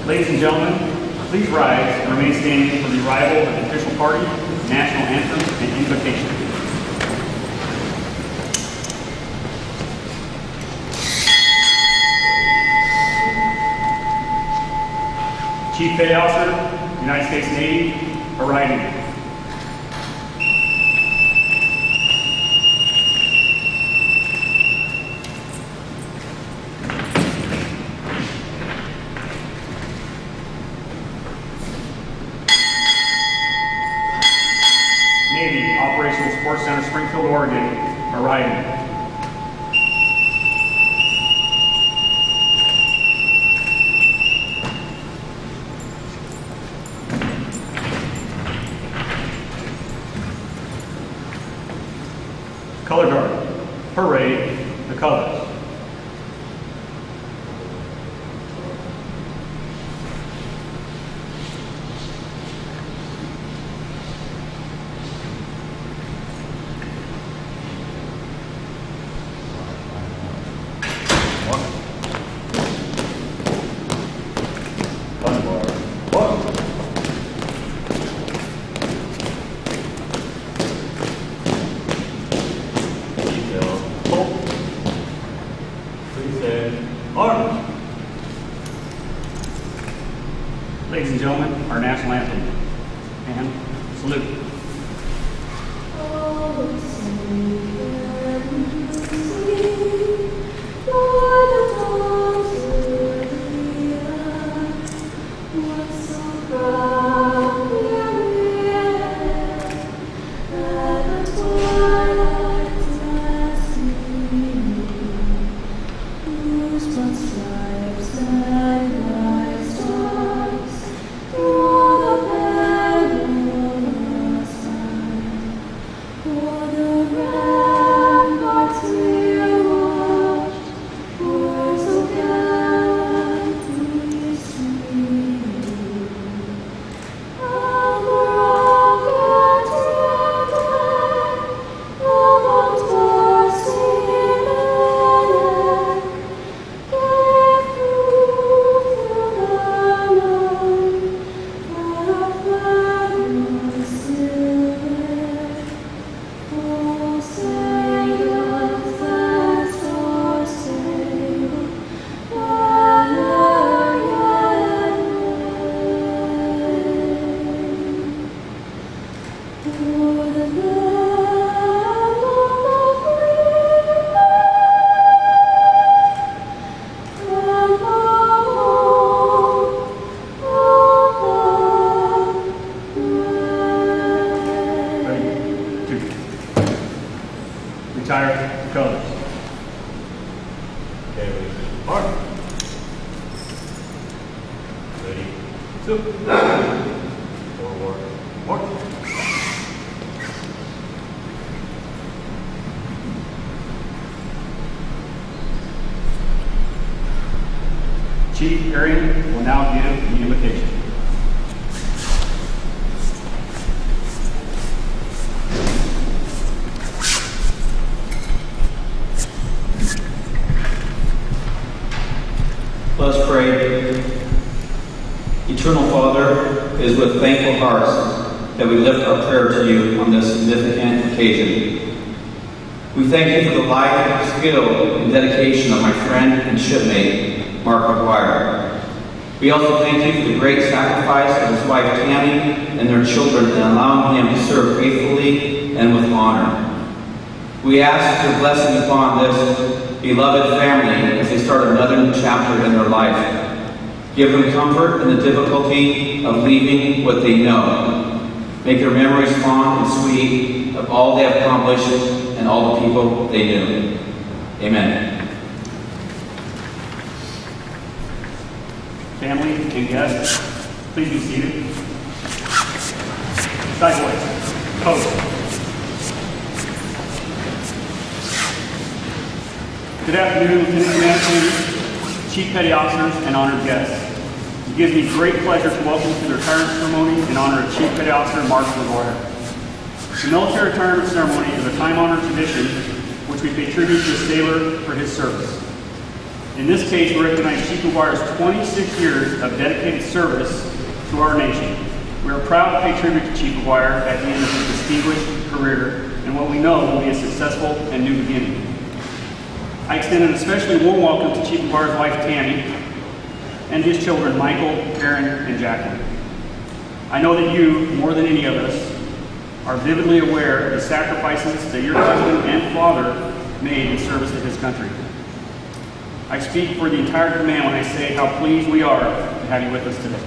Ladies and gentlemen, please rise and remain standing for the arrival of the official party, national anthem, and invocation. Chief Petty Officer, United States Navy, arriving. Navy, Operational Support Center, Springfield, Oregon, arriving. Color Guard, parade the colors. Ladies and gentlemen, our national anthem, and salute. Retire the colors. Okay, mark. Ready, two. Forward, mark. Chief Arian will now give the invocation. Let us pray. Eternal Father, it is with thankful hearts that we lift our prayer to you on this significant occasion. We thank you for the life, skill, and dedication of my friend and shipmate, Mark McGuire. We also thank you for the great sacrifice of his wife Tammy and their children in allowing him to serve faithfully and with honor. We ask your blessing upon this beloved family as they start another new chapter in their life. Give them comfort in the difficulty of leaving what they know. Make their memories fond and sweet of all they have accomplished and all the people they knew. Amen. Family and guests, please be seated. Sideways, pose. Good afternoon, Lieutenant Commander, Chief Petty Officers, and honored guests. It gives me great pleasure to welcome to the retirement ceremony in honor of Chief Petty Officer Mark McGuire. The military retirement ceremony is a time-honored tradition which we pay tribute to a sailor for his service. In this case, we recognize Chief McGuire's 26 years of dedicated service to our nation. We are proud to pay tribute to Chief McGuire at the end of his distinguished career and what we know will be a successful and new beginning. I extend an especially warm welcome to Chief McGuire's wife, Tammy, and his children, Michael, Karen, and Jacqueline. I know that you, more than any of us, are vividly aware of the sacrifices that your husband and father made in service to his country. I speak for the entire command when I say how pleased we are to have you with us today.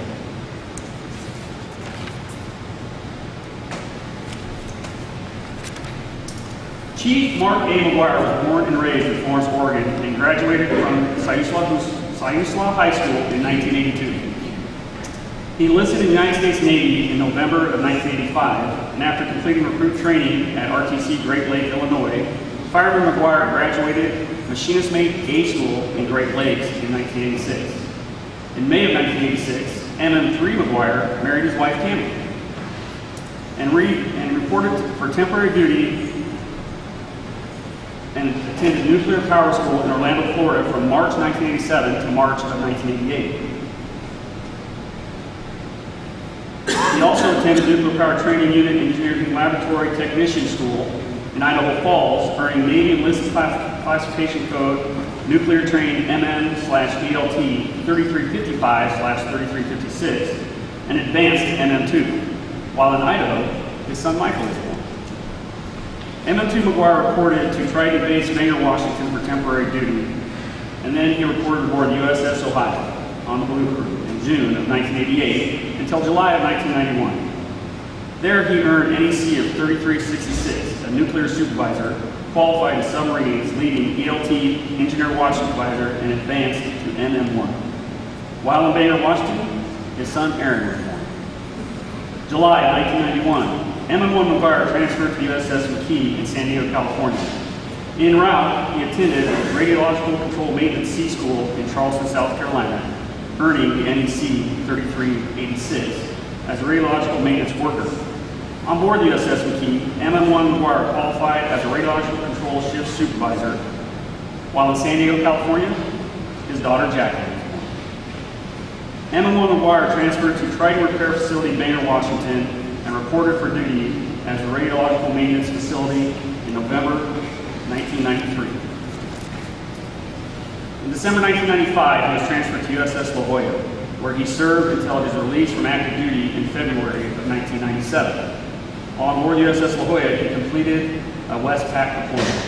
Chief Mark A. McGuire was born and raised in Florence, Oregon, and graduated from Siuslaw High School in 1982. He enlisted in the United States Navy in November of 1985, and after completing recruit training at RTC Great Lake, Illinois, Fireman McGuire graduated Machinist Mate A School in Great Lakes in 1986. In May of 1986, MM3 McGuire married his wife Tammy and reported for temporary duty and attended nuclear power school in Orlando, Florida from March 1987 to March of 1988. He also attended Nuclear Power Training Unit Engineering Laboratory Technician School in Idaho Falls, earning Navy Enlisted Classification Code Nuclear Trained MM/ELT 3355/3356 and Advanced MM2. While in Idaho, his son Michael was born. MM2 McGuire reported to Trident Base, Bangor, Washington for temporary duty, and then he reported aboard the USS Ohio on the Blue Crew in June of 1988 until July of 1991. There he earned NEC of 3366, a nuclear supervisor, qualified in submarines, leading ELT, engineer watch supervisor, and advanced to MM1. While in Bangor, Washington, his son Aaron was born. July of 1991, MM1 McGuire transferred to USS McKee in San Diego, California. En route, he attended Radiological Control Maintenance Sea School in Charleston, South Carolina, earning the NEC 3386 as a radiological maintenance worker. On board the USS McKee, MM1 McGuire qualified as a radiological control shift supervisor. While in San Diego, California, his daughter Jacqueline was born. MM1 McGuire transferred to Trident Repair Facility, Bangor, Washington, and reported for duty as a radiological maintenance facility in November 1993. In December 1995, he was transferred to USS La Jolla, where he served until his release from active duty in February of 1997. On board the USS La Jolla, he completed a West Pac deployment.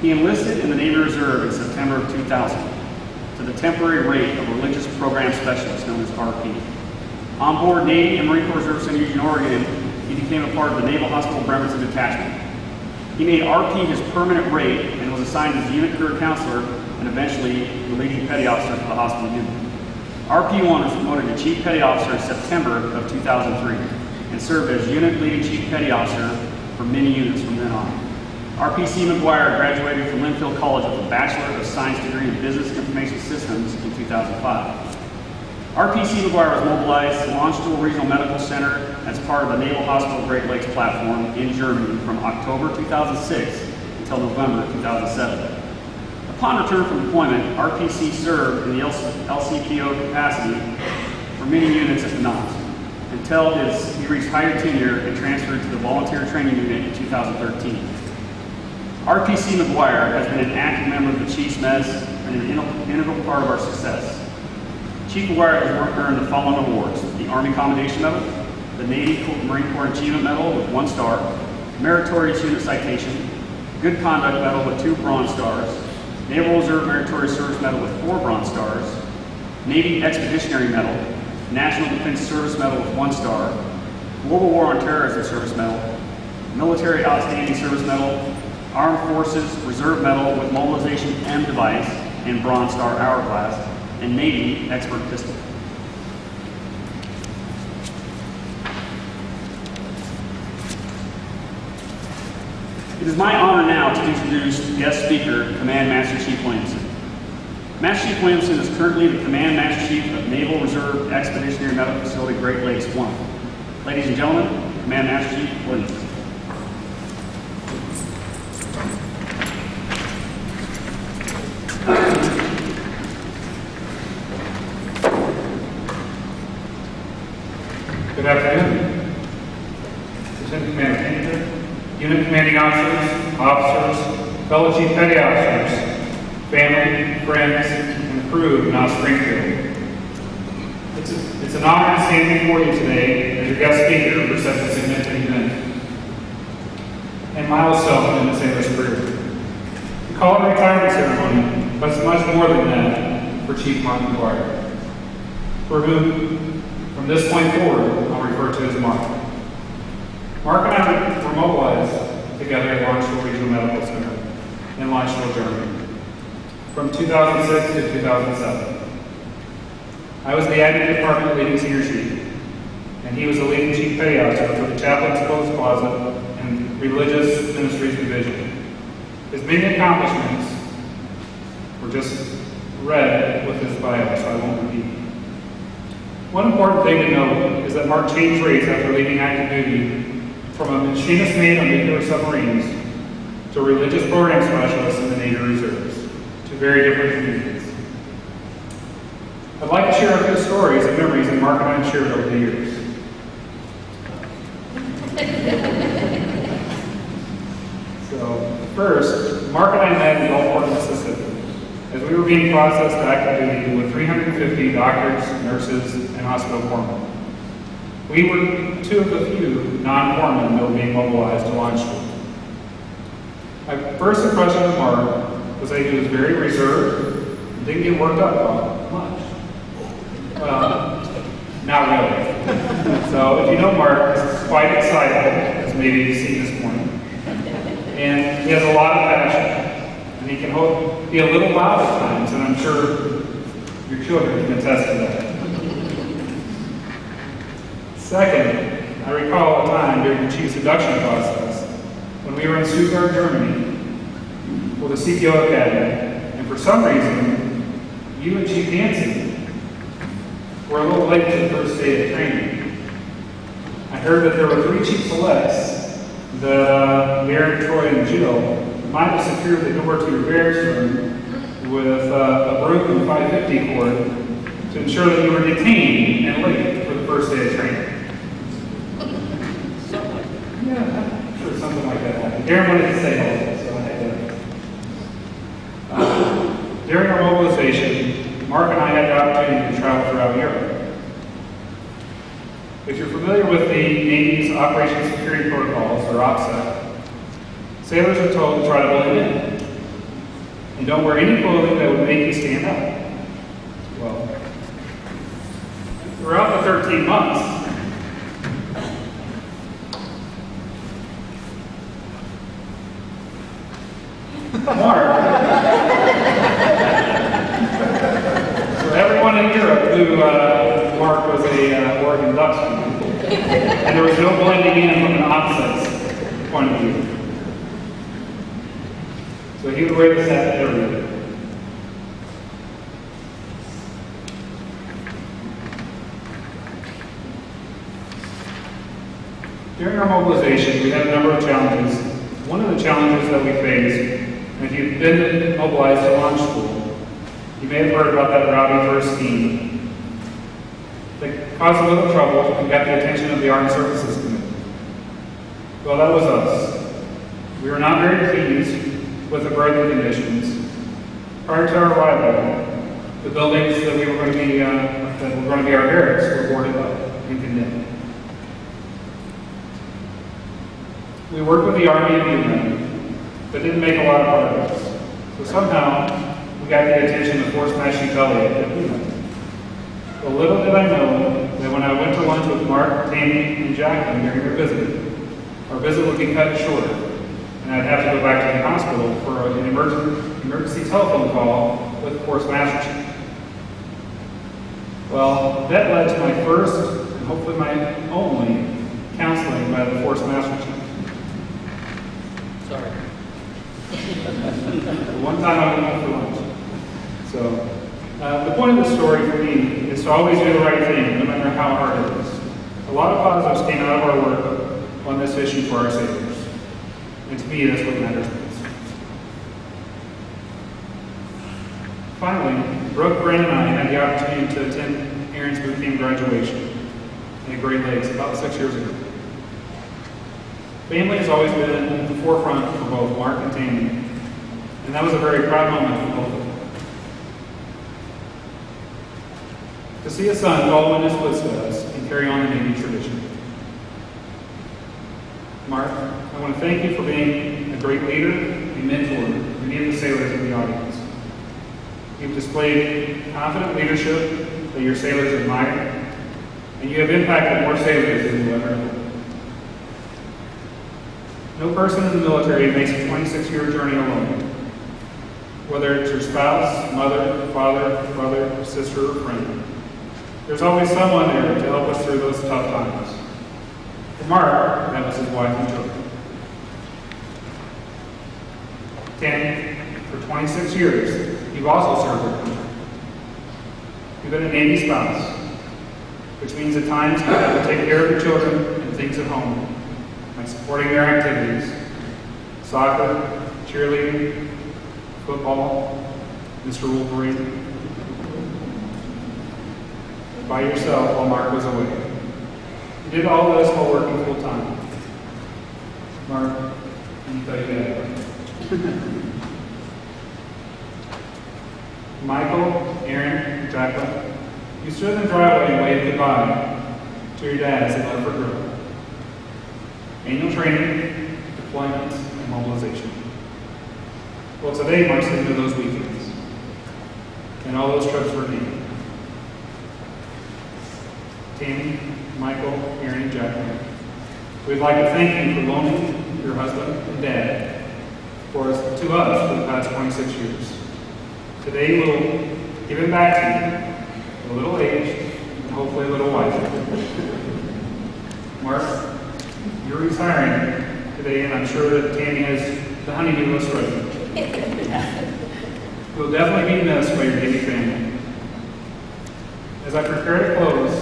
He enlisted in the Navy Reserve in September of 2000 to the temporary rate of Religious Program Specialist, known as RP. On board Navy and Marine Corps Reserve Center Eugene, Oregon, he became a part of the Naval Hospital Bremerton Detachment. He made RP his permanent rate and was assigned as unit career counselor and eventually the leading petty officer for the hospital unit. RP1 was promoted to Chief Petty Officer in September of 2003 and served as unit leading Chief Petty Officer for many units from then on. RPC McGuire graduated from Linfield College with a Bachelor of Science degree in Business Information Systems in 2005. RPC McGuire was mobilized to Landstuhl Regional Medical Center as part of the Naval Hospital Great Lakes platform in Germany from October 2006 until November 2007. Upon return from deployment, RPC served in the LCPO capacity for many units at the NOS until he reached higher tenure and transferred to the Volunteer Training Unit in 2013. RPC McGuire has been an active member of the Chiefs Mess and an integral part of our success. Chief McGuire has earned the following awards: the Army Commendation Medal, the Navy Marine Corps Achievement Medal with 1 star, Meritorious Unit Citation, Good Conduct Medal with 2 Bronze Stars, Naval Reserve Meritorious Service Medal with 4 Bronze Stars, Navy Expeditionary Medal, National Defense Service Medal with 1 star, Global War on Terrorism Service Medal, Military Outstanding Service Medal, Armed Forces Reserve Medal with Mobilization M device and Bronze Star Hourglass, and Navy Expert Pistol. It is my honor now to introduce guest speaker, Command Master Chief Williamson. Master Chief Williamson is currently the Command Master Chief of Naval Reserve Expeditionary Medical Facility Great Lakes 1. Ladies and gentlemen, Command Master Chief Williamson. commanding officers, fellow chief petty officers, family, friends, and the crew of now Springfield. It's an honor to stand before you today as your guest speaker for such a significant event and milestone in the sailor's career. We call it a retirement ceremony, but it's much more than that for Chief Mark McGuire, for whom, from this point forward, I'll refer to as Mark. Mark and I were mobilized together at Lawrenceville Regional Medical Center in Lawrenceville, Germany, from 2006 to 2007. I was the admin department leading senior chief, and he was the leading chief petty officer for the chaplain's clothes closet and religious ministries division. His many accomplishments were just read with his bio, so I won't repeat. One important thing to note is that Mark changed rates after leaving active duty from a machinist mate on nuclear submarines to a religious program specialist in the Navy Reserves, two very different communities. I'd like to share a few stories and memories that Mark and I have shared over the years. So, first, Mark and I met in Gulfport, Mississippi, as we were being processed to active duty with 350 doctors, nurses, and hospital corpsmen. We were two of the few non-corpsmen that were being mobilized to launch school. My first impression of Mark was that he was very reserved and didn't get worked up about much. Well, not really. So if you know Mark, he's quite excited, as maybe you've seen this morning. And he has a lot of passion. And he can be a little loud at times, and I'm sure your children can attest to that. Second, I recall a time during the chief's induction process when we were in Stuttgart, Germany, for the CPO Academy, and for some reason, you and Chief Nancy were a little late to the first day of training. I heard that there were 3 chief selects that Aaron, Troy, and Jill might have secured the door to your barracks room with a broken 550 cord to ensure that you were detained and late for the first day of training. Yeah, I'm sure something like that happened. Aaron wanted to say hello, so I had to. During our mobilization, Mark and I had the opportunity to travel throughout Europe. If you're familiar with the Navy's Operation Security Protocols, or OPSEC, sailors are told to try to blend in. And don't wear any clothing that would make you stand out. Well, throughout the 13 months, Mark, for everyone in Europe knew Mark was a Oregon Ducks fan, and there was no blending in from an OPSEC point of view. So he would wear this hat everywhere. During our mobilization, we had a number of challenges. One of the challenges that we faced, and if you've been mobilized to launch school, you may have heard about that rowdy first scheme that caused a little trouble and got the attention of the Armed Services Committee. Well, that was us. We were not very pleased with the berthing conditions. Prior to our arrival, the buildings that were going to be our barracks were boarded up and condemned. We worked with the Army and UNIT, but didn't make a lot of progress. So somehow, we got the attention of Force Master Chief Elliott at UNIT. But little did I know that when I went to lunch with Mark, Tammy, and Jacqueline during our visit would be cut short, and I'd have to go back to the hospital for an emergency telephone call with Force Master Chief. Well, that led to my first, and hopefully my only, counseling by the Force Master Chief. Sorry. One time I went for lunch. So, the point of the story for me is to always do the right thing, no matter how hard it is. A lot of positives came out of our work on this issue for our sailors. And to me, that's what matters most. Finally, Brooke, Brent, and I had the opportunity to attend Aaron's boot camp graduation at Great Lakes about 6 years ago. Family has always been at the forefront for both Mark and Tammy, and that was a very proud moment for both of them. To see a son follow in his footsteps and carry on the Navy tradition. Mark, I want to thank you for being a great leader and mentor to many of the sailors in the audience. You've displayed confident leadership that your sailors admire, and you have impacted more sailors than you ever have. No person in the military makes a 26-year journey alone. Whether it's your spouse, mother, father, brother, sister, or friend, there's always someone there to help us through those tough times. For Mark, that was his wife and children. Tammy, for 26 years, you've also served your country. You've been a Navy spouse, which means at times you have to take care of your children and things at home, like supporting their activities, soccer, cheerleading, football, Mr. Wolverine, by yourself while Mark was away. You did all this while working full time. Mark, can you tell you that? Michael, Aaron, and Jacqueline, you stood in the driveway and waved goodbye to your dads and left for growth. Annual training, deployments, and mobilization. Well, today marks the end of those weekends, and all those trips were needed. Tammy, Michael, Aaron, and Jacqueline, we'd like to thank you for loaning your husband and dad to us for the past 26 years. Today we'll give it back to you, a little aged, and hopefully a little wiser. Mark, you're retiring today, and I'm sure that Tammy has the honeydew list ready. You'll definitely be missed by your Navy family. As I prepare to close,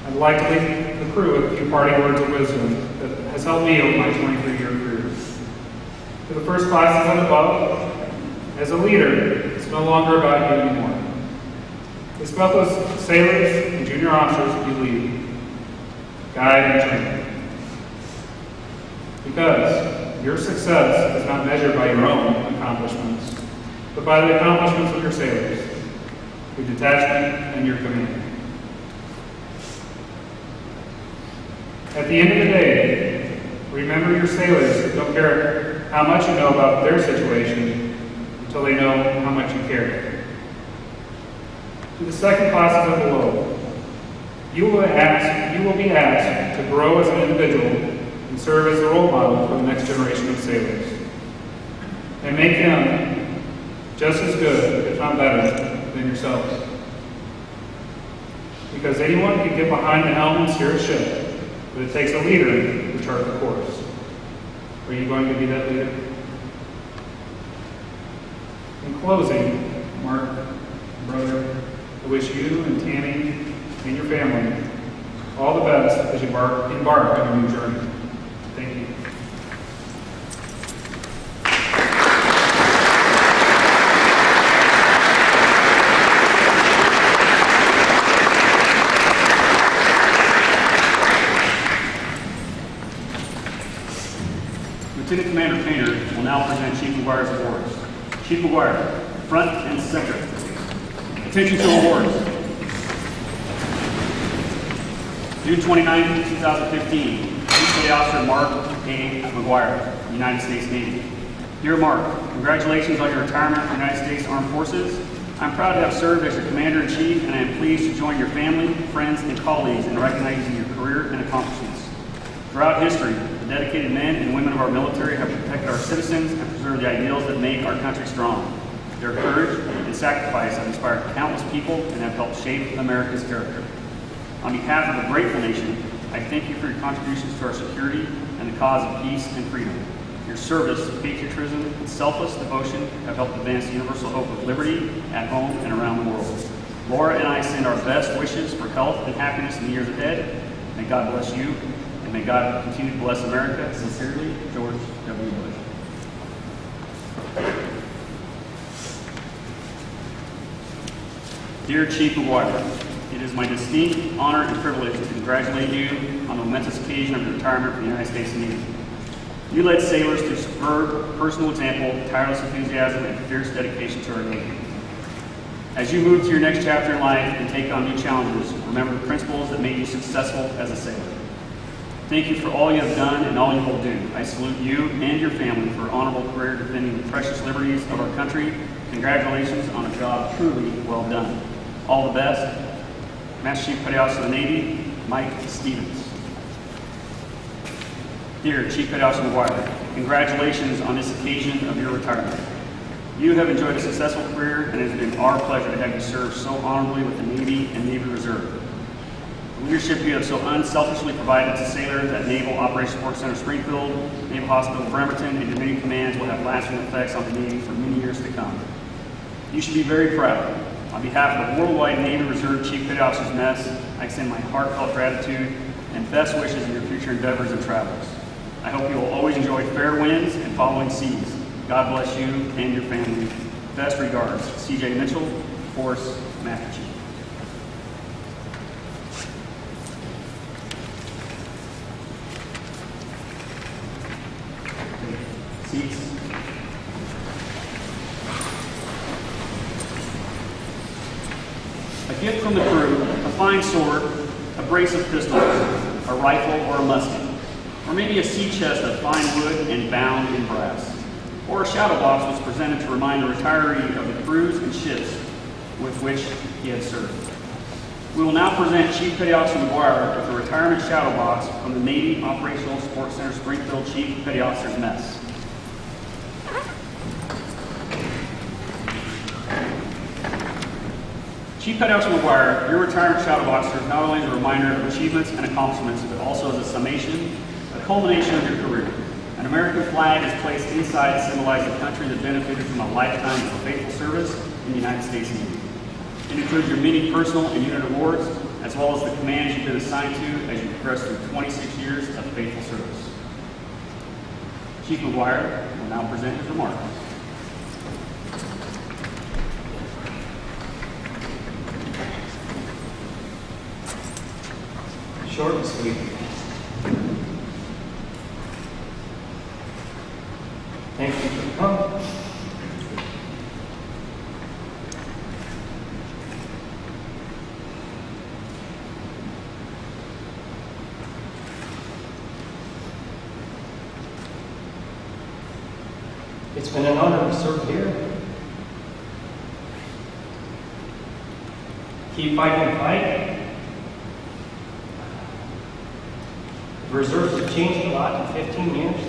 I'd like to leave the crew with a few parting words of wisdom that has helped me over my 23-year career. To the first classes and above, as a leader, it's no longer about you anymore. It's about those sailors and junior officers you lead, guide, and train. Because your success is not measured by your own accomplishments, but by the accomplishments of your sailors, your detachment, and your command. At the end of the day, remember your sailors don't care how much you know about their situation until they know how much you care. To the second classes and below, you will be asked to grow as an individual and serve as a role model for the next generation of sailors. And make them just as good, if not better, than yourselves. Because anyone can get behind the helm and steer a ship, but it takes a leader to chart the course. Are you going to be that leader? In closing, Mark, brother, I wish you and Tammy and your family all the best as you embark on your new journey. Thank you. Lieutenant Commander Painter will now present Chief McGuire's awards. Chief McGuire, front and center. Attention to awards. June 29, 2015, Chief Petty Officer Mark A. McGuire, United States Navy. Dear Mark, congratulations on your retirement from the United States Armed Forces. I'm proud to have served as your Commander-in-Chief, and I am pleased to join your family, friends, and colleagues in recognizing your career and accomplishments. Throughout history, the dedicated men and women of our military have protected our citizens and preserved the ideals that make our country strong. Their courage and sacrifice have inspired countless people and have helped shape America's character. On behalf of a grateful nation, I thank you for your contributions to our security and the cause of peace and freedom. Your service, patriotism, and selfless devotion have helped advance the universal hope of liberty at home and around the world. Laura and I send our best wishes for health and happiness in the years ahead. May God bless you, and may God continue to bless America. Sincerely, George W. Bush. Dear Chief McGuire, it is my distinct honor and privilege to congratulate you on the momentous occasion of your retirement from the United States Navy. You led sailors through superb personal example, tireless enthusiasm, and fierce dedication to our Navy. As you move to your next chapter in life and take on new challenges, remember the principles that made you successful as a sailor. Thank you for all you have done and all you will do. I salute you and your family for an honorable career defending the precious liberties of our country. Congratulations on a job truly well done. All the best. Master Chief Petty Officer of the Navy, Mike Stevens. Dear Chief Petty Officer McGuire, congratulations on this occasion of your retirement. You have enjoyed a successful career, and it has been our pleasure to have you serve so honorably with the Navy and Navy Reserve. The leadership you have so unselfishly provided to sailors at Naval Operations Support Center Springfield, Naval Hospital Bremerton, and your many commands will have lasting effects on the Navy for many years to come. You should be very proud. On behalf of the Worldwide Navy Reserve Chief Petty Officers Mess, I extend my heartfelt gratitude and best wishes in your future endeavors and travels. I hope you will always enjoy fair winds and following seas. God bless you and your family. Best regards, C.J. Mitchell, Force Master Chief. Seats. A gift from the crew, a fine sword, a brace of pistols, a rifle or a musket, or maybe a sea chest of fine wood and bound in brass, or a shadow box was presented to remind the retiree of the crews and ships with which he had served. We will now present Chief Petty Officer McGuire with the retirement shadow box from the Navy Operational Support Center Springfield Chief Petty Officers Mess. Chief Petty Officer McGuire, your retirement shadow box serves not only as a reminder of achievements and accomplishments, but also as a summation, a culmination of your career. An American flag is placed inside to symbolize the country that benefited from a lifetime of faithful service in the United States Navy. It includes your many personal and unit awards, as well as the commands you've been assigned to as you progress through 26 years of faithful service. Chief McGuire will now present his remarks. Short and sweet. Thank you for coming. It's been an honor to serve here. Keep fighting the fight. The reserves have changed a lot in 15 years.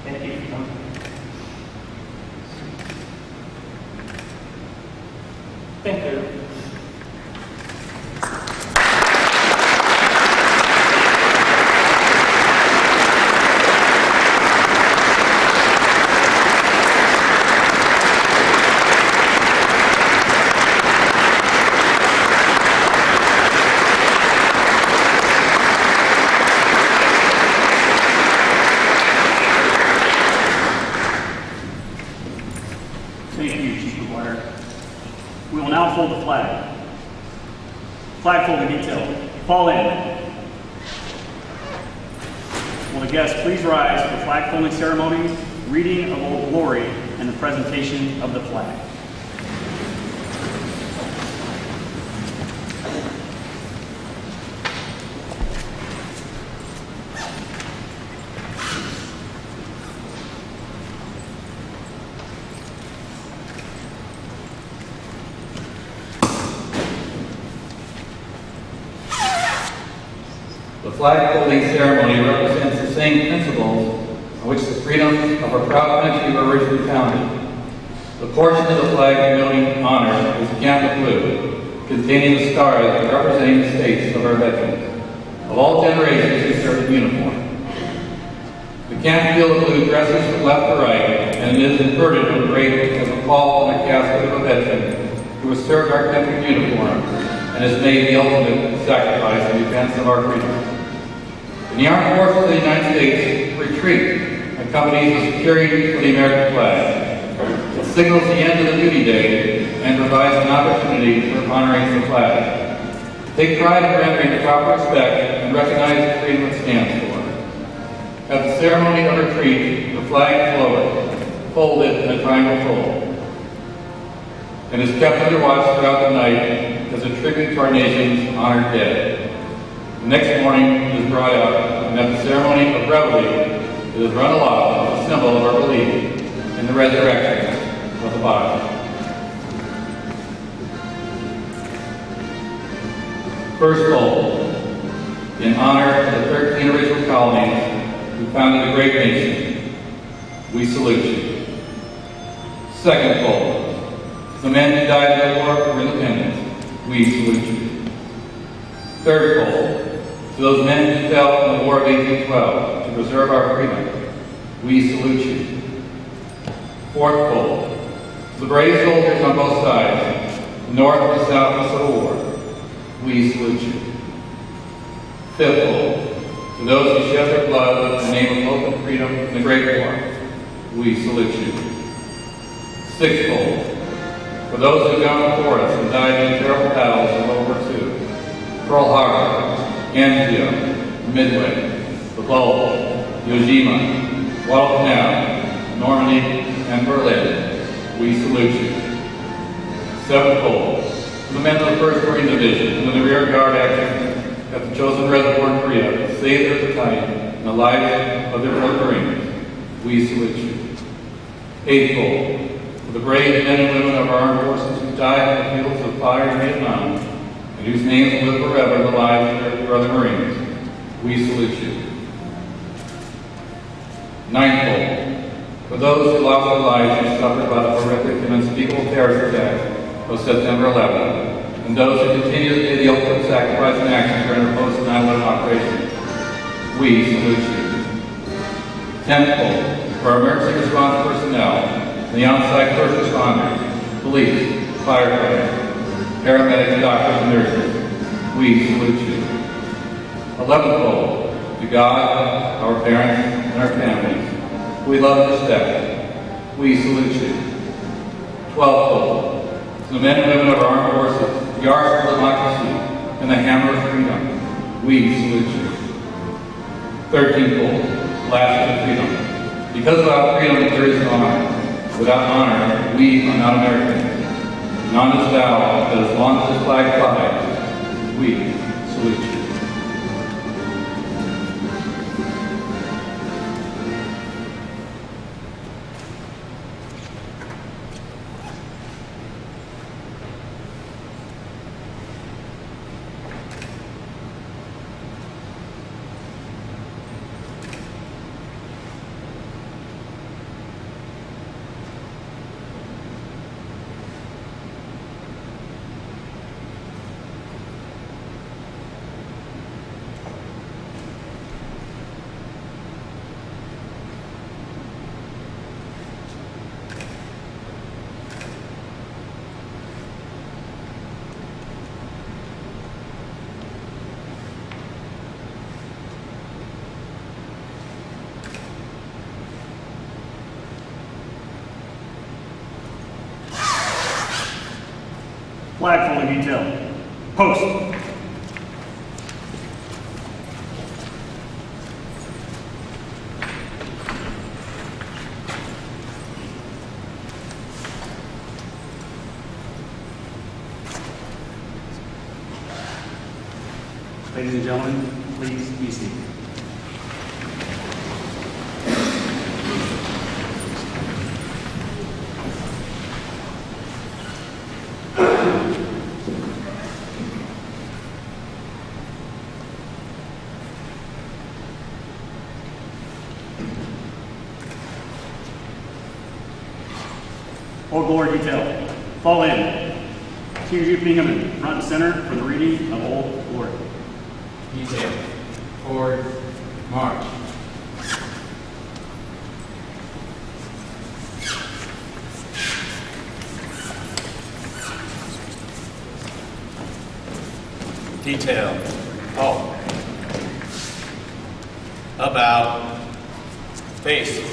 Thank you for coming. Thank you. Thank you, Chief McGuire. We will now fold the flag. Flag folding detail. Fall in. Will the guests please rise for the flag folding ceremony, reading of Old Glory, and the presentation of the flag. The flag folding ceremony represents the same principles on which the freedoms of our proud country were originally founded. The portion of the flag denoting honor is gamma blue, containing the stars representing the states of our veterans, of all generations who served in uniform. The camp field blue dresses from left to right, and it is inverted when draped as a pall on the casket of a veteran who has served our country in uniform and has made the ultimate sacrifice in defense of our freedom. In the Armed Forces of the United States, retreat accompanies the security of the American flag. It signals the end of the duty day and provides an opportunity for honoring the flag. Take pride in rendering the proper respect and recognize the freedom it stands for. At the ceremony of retreat, the flag is lowered, folded in a triangle fold, and is kept under watch throughout the night as a tribute to our nation's honored dead. The next morning, it is brought up, and at the ceremony of reveille, it is run aloft as a symbol of our belief in the resurrection of the body. First fold, in honor of the 13 original colonies who founded the great nation, we salute you. Second fold, to the men who died in the war for independence, we salute you. Third fold, to those men who fell in the War of 1812 to preserve our freedom, we salute you. Fourth fold, to the brave soldiers on both sides, the North and the South of the Civil War, we salute you. Fifth fold, to those who shed their blood in the name of hope and freedom in the Great War, we salute you. Sixth fold, for those who have gone before us and died in terrible battles of World War II, Pearl Harbor, Antietam, Midway, the Bulge, Iwo Jima, Guadalcanal, Normandy, and Berlin, we salute you. Seventh fold, to the men of the 1st Marine Division and the rear guard action at the chosen reservoir in Korea saved their battalion and the lives of their fellow Marines, we salute you. Eighth fold, to the brave men and women of our armed forces who died in the fields of fire in Vietnam and whose names will live forever in the lives of their brother Marines, we salute you. Ninth fold, for those who lost their lives and suffered by the horrific and unspeakable terrorist attack of September 11, and those who continue to pay the ultimate sacrifice in action during the post-9/11 operation, we salute you. Tenth fold, for our emergency response personnel and the on-site first responders, police, firefighters, paramedics, doctors, and nurses, we salute you. 11th fold, to God, our parents, and our families, who we love and respect, we salute you. 12th fold, to the men and women of our armed forces, the arsenal of democracy, and the hammer of freedom, we salute you. 13th fold, last of freedom. Because without freedom there is no honor. Without honor, we are not Americans. And on this vow, that as long as this flag flies, we salute you. Flag fully detailed. Post. Ladies and gentlemen, please be seated. Old Glory detail. Fall in. Senior Chief Bingham, front and center for the reading of Old Glory. Detail. Forward. March. Detail. Oh. About. Face.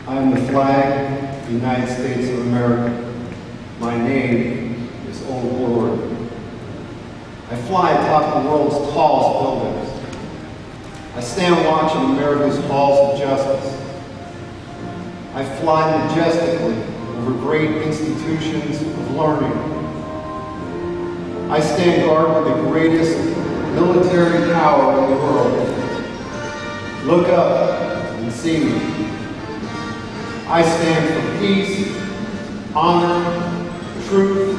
I am the flag of the United States of America. My name is Old Glory. I fly atop the world's tallest buildings. I stand watching America's halls of justice. I fly majestically over great institutions of learning. I stand guard with the greatest military power in the world. Look up and see me. I stand for peace, honor, truth,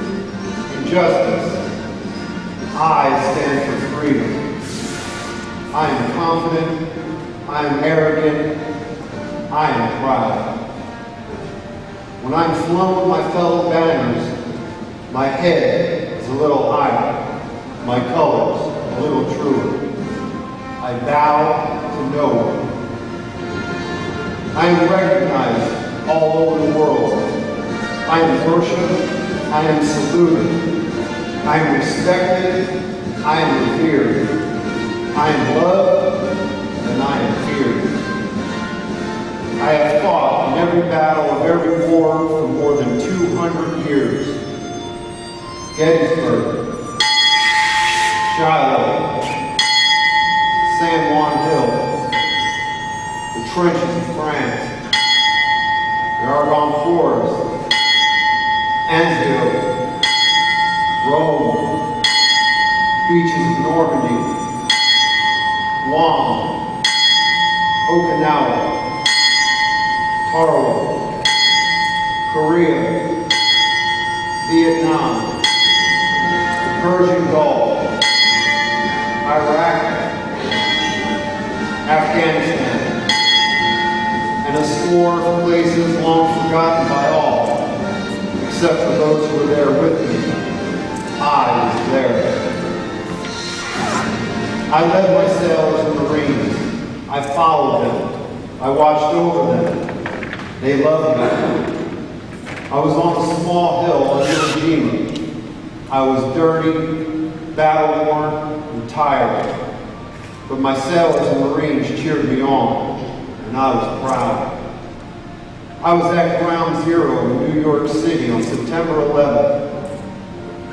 and justice. I stand for freedom. I am confident. I am arrogant. I am proud. When I'm flown with my fellow banners, my head is a little higher, my colors a little truer. I bow to no one. I am recognized all over the world. I am worshipped. I am saluted. I am respected. I am revered. I am loved, and I am feared. I have fought in every battle of every war for more than 200 years. Gettysburg, Shiloh, San Juan Hill, the trenches of France, the Argonne Forest, Anzio, Rome, beaches of Normandy, Guam, Okinawa, Tarawa, Korea, Vietnam, the Persian Gulf, Iraq, Afghanistan, and a score of places long forgotten by all, except for those who were there with me. I was there. I led my sailors and Marines. I followed them. I watched over them. They loved me. I was on a small hill on Iwo Jima. I was dirty, battle-worn, and tired. But my sailors and Marines cheered me on, and I was proud. I was at Ground Zero in New York City on September 11th.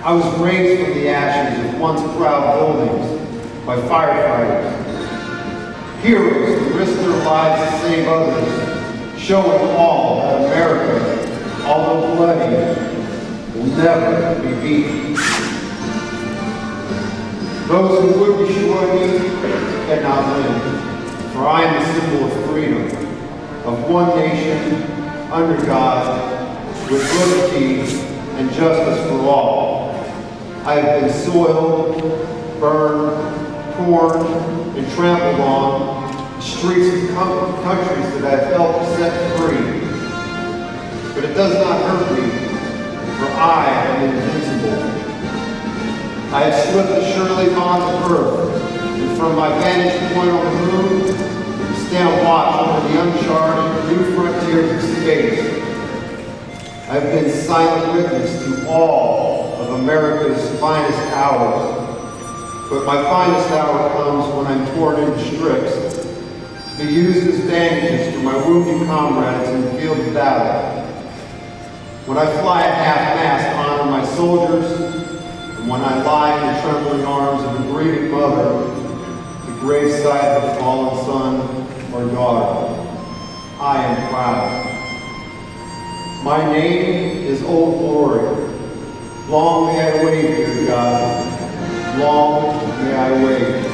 I was raised from the ashes of once proud buildings by firefighters. Heroes who risked their lives to save others, showing all that America, although bloody, will never be beaten. Those who would destroy me cannot win, for I am the symbol of freedom, of one nation, under God, with liberty and justice for all. I have been soiled, burned, torn, and trampled on the streets of countries that I have helped set free. But it does not hurt me, for I am invincible. I have slipped the surely bonds of earth, and from my vantage point on the moon, stand watch over the uncharted new frontiers of space. I have been silent witness to all of America's finest hours. But my finest hour comes when I'm torn into strips, to be used as bandages for my wounded comrades in the field of battle. When I fly at half-mast to honor my soldiers, and when I lie in the trembling arms of a grieving mother, the graveside of a fallen son or daughter, I am proud. My name is Old Glory. Long may I wait here, God. Long may I wait.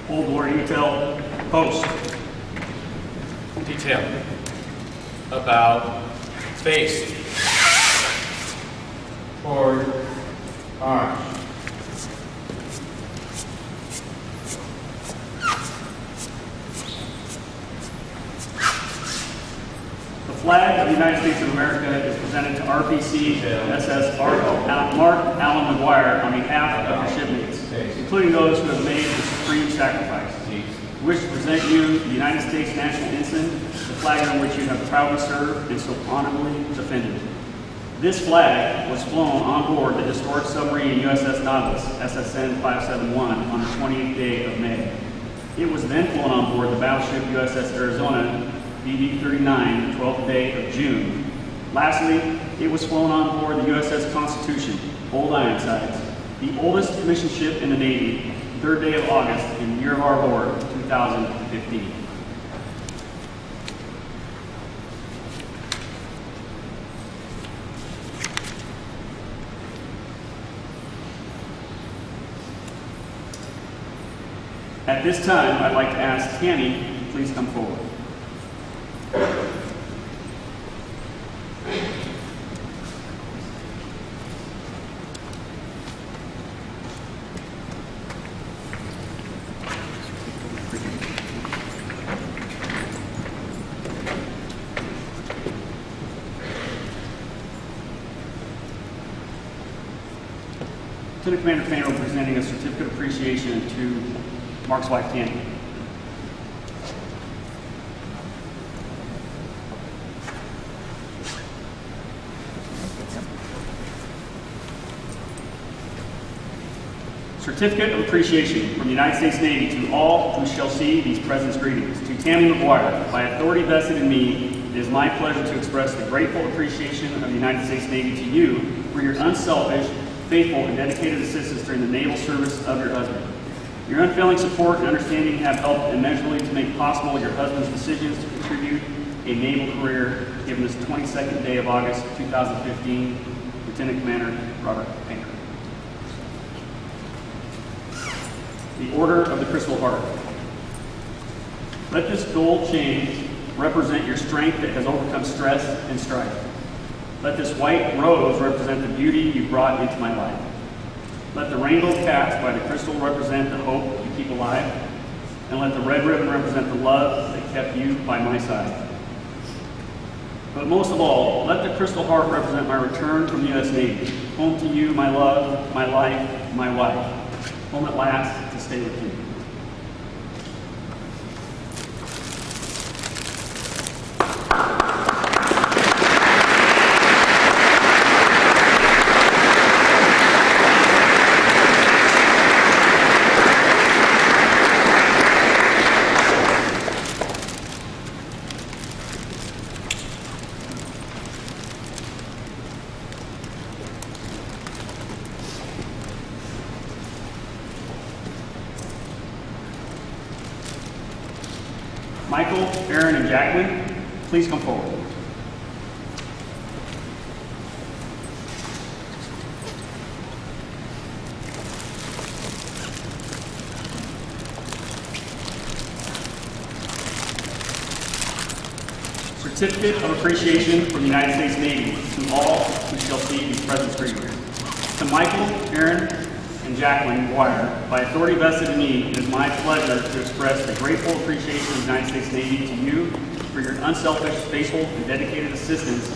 Old Glory detail, post. Detail about face. Forward, march. The flag of the United States of America is presented to RPC SS Mark Allen McGuire on behalf of your shipmates, including those who have made the supreme sacrifice. wish to present you the United States National Ensign, the flag on which you have proudly served and so honorably defended. This flag was flown on board the historic submarine USS Nautilus, SSN 571, on the 28th day of May. It was then flown on board the battleship USS Arizona, BD-39, the 12th day of June. Lastly, it was flown on board the USS Constitution, Old Ironsides, the oldest commissioned ship in the Navy, 3rd day of August in the year of our Lord, 2015. At this time, I'd like to ask Tammy to please come forward. Lieutenant Commander Fanner presenting a certificate of appreciation to Mark's wife, Tammy. Certificate of appreciation from the United States Navy to all who shall see these presents greetings. To Tammy McGuire, by authority vested in me, it is my pleasure to express the grateful appreciation of the United States Navy to you for your unselfish, faithful, and dedicated assistance during the naval service of your husband. Your unfailing support and understanding have helped immeasurably to make possible your husband's decisions to contribute a naval career, given this 22nd day of August 2015. Lieutenant Commander Robert Painter. The Order of the Crystal Heart. Let this gold chain represent your strength that has overcome stress and strife. Let this white rose represent the beauty you brought into my life. Let the rainbow cast by the crystal represent the hope you keep alive. And let the red ribbon represent the love that kept you by my side. But most of all, let the crystal heart represent my return from the U.S. Navy. Home to you, my love, my life, my wife. Home at last to stay with you. Michael, Aaron, and Jacqueline, please come forward. Certificate of appreciation from the United States Navy to all who shall see these presents greetings. To Michael, Aaron, and Jacqueline McGuire, by authority vested in me, it is my pleasure to express the grateful appreciation of the United States Navy to you for your unselfish, faithful, and dedicated assistance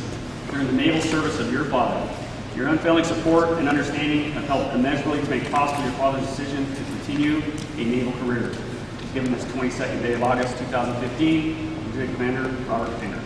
during the naval service of your father. Your unfailing support and understanding have helped immeasurably to make possible your father's decision to continue a naval career. Given this 22nd day of August 2015, Lieutenant Commander Robert Finger.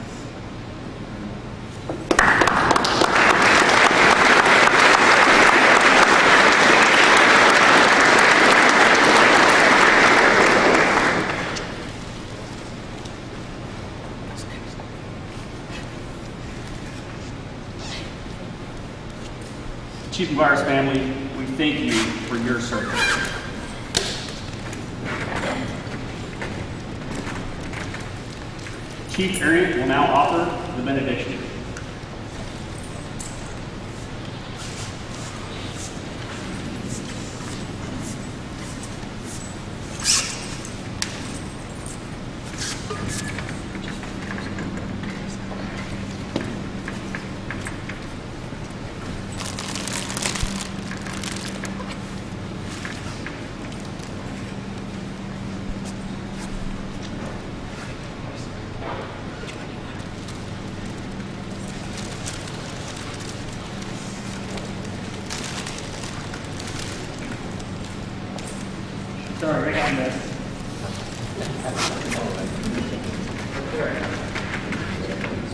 Chief McGuire's family, we thank you for your service. Chief Arian will now offer the benediction. Sorry, right on this.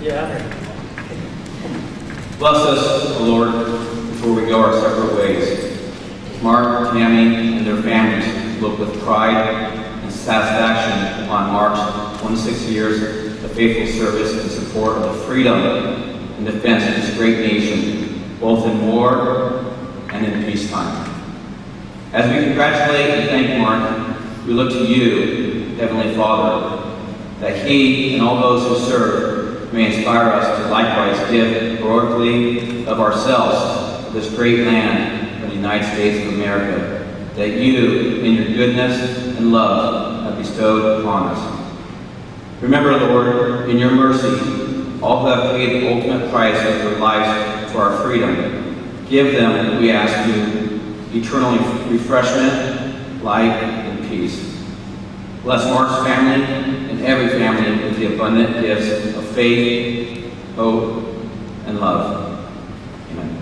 Yeah. Bless us, O Lord, before we go our separate ways. Mark, Tammy, and their families look with pride and satisfaction upon Mark's 26 years of faithful service and support of the freedom and defense of this great nation, both in war and in peacetime. As we congratulate and thank Mark, we look to you, Heavenly Father, that he and all those who serve may inspire us to likewise give heroically of ourselves to this great land of the United States of America, that you, in your goodness and love, have bestowed upon us. Remember, Lord, in your mercy, all who have paid the ultimate price of their lives for our freedom. Give them, we ask you, eternal refreshment, light, and peace. Bless Mark's family and every family with the abundant gifts of faith, hope, and love. Amen.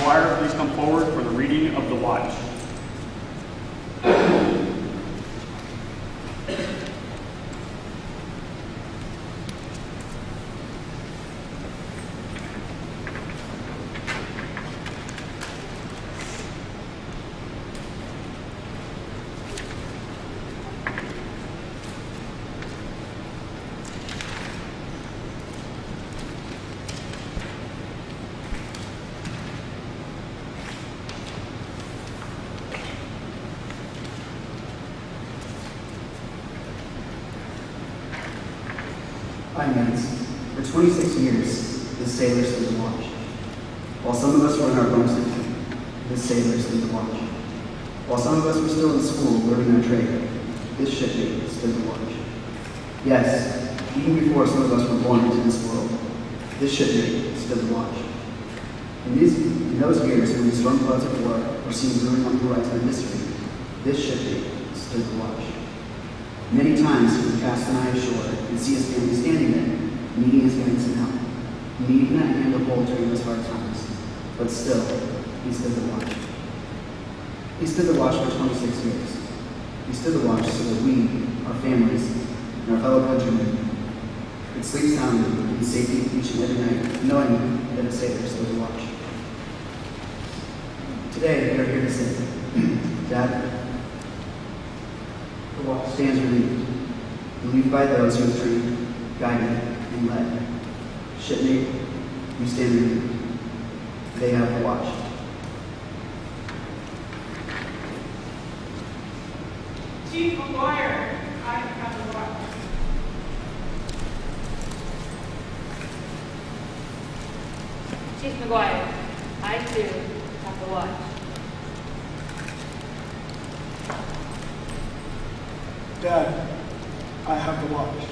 McGuire, please come forward for the reading of the watch. Finance. For 26 years, this sailor stood the watch. While some of us were in our bunks at night, this sailor stood the watch. While some of us were still in school learning our trade, this shipmate stood the watch. Yes, even before some of us were born into this world, this shipmate stood the watch. In those years when the storm clouds of war were seen brewing on the horizon of history, this shipmate stood the watch. Many times he would cast an eye ashore and see his family standing there, needing his guidance and help, needing that hand to hold during those hard times. But still, he stood the watch. He stood the watch for 26 years. He stood the watch so that we, our families, and our fellow countrymen could sleep soundly in safety each and every night, knowing that a sailor stood the watch. Today, we are here to say, Dad, the watch stands relieved by those who have trained, guided, and led. Shipmate, you stand relieved. They have the watch. Chief McGuire, I have the watch. Chief McGuire, I too have the watch. Dad, I have the watch.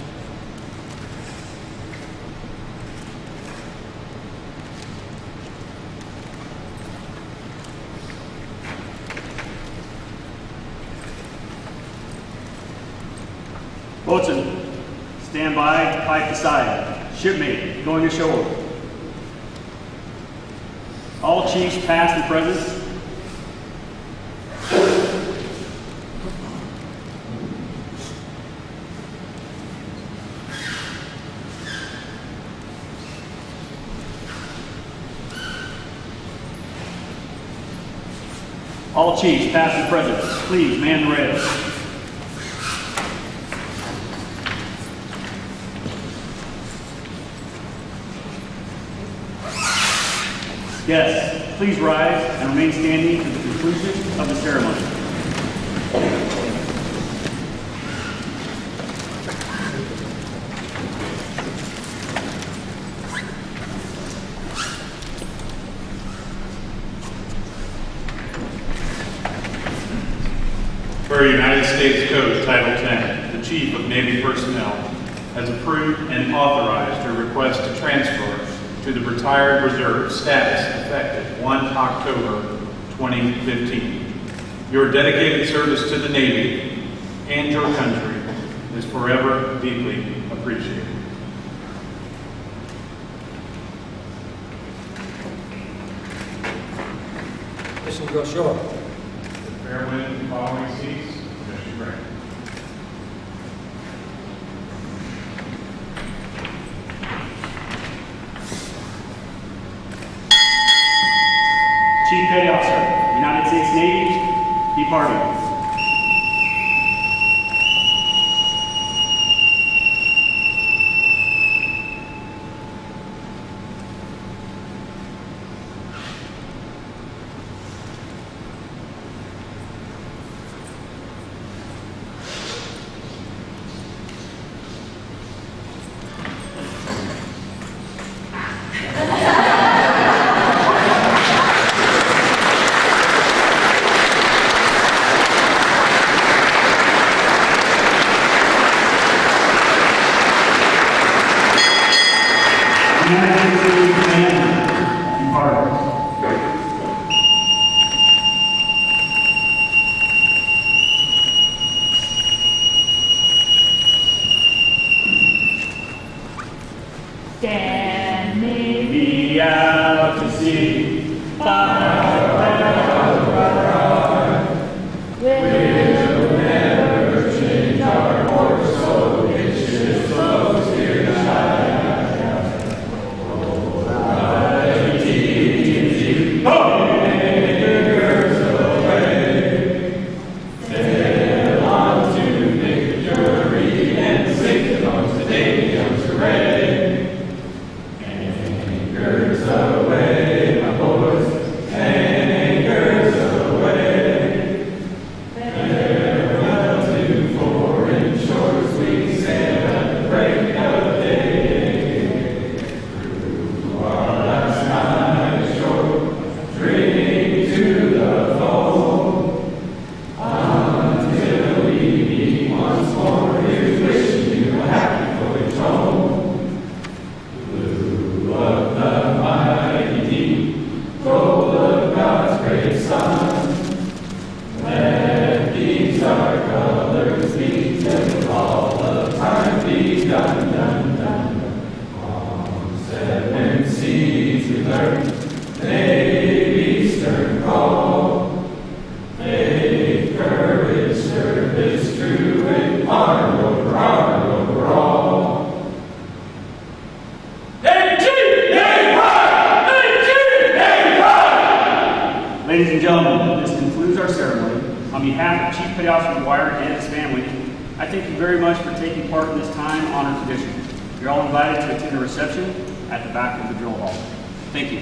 Boatswain, stand by, pipe aside. Shipmate, going ashore. All chiefs past and present. All chiefs, past and present, please man the rails. Guests, please rise and remain standing to the conclusion of the ceremony. Per United States Code Title 10, the Chief of Navy Personnel has approved and authorized your request to transfer to the retired reserve status effective 1 October 2015. Your dedicated service to the Navy and your country is forever deeply appreciated. Mission to go ashore. Fair wind following seas, mission grant. Chief Petty Officer, United States Navy, departing. Standing Me out to sea, Ladies and gentlemen, this concludes our ceremony. On behalf of Chief Petty Officer McGuire and his family, I thank you very much for taking part in this time-honored tradition. You're all invited to attend a reception at the back of the drill hall. Thank you.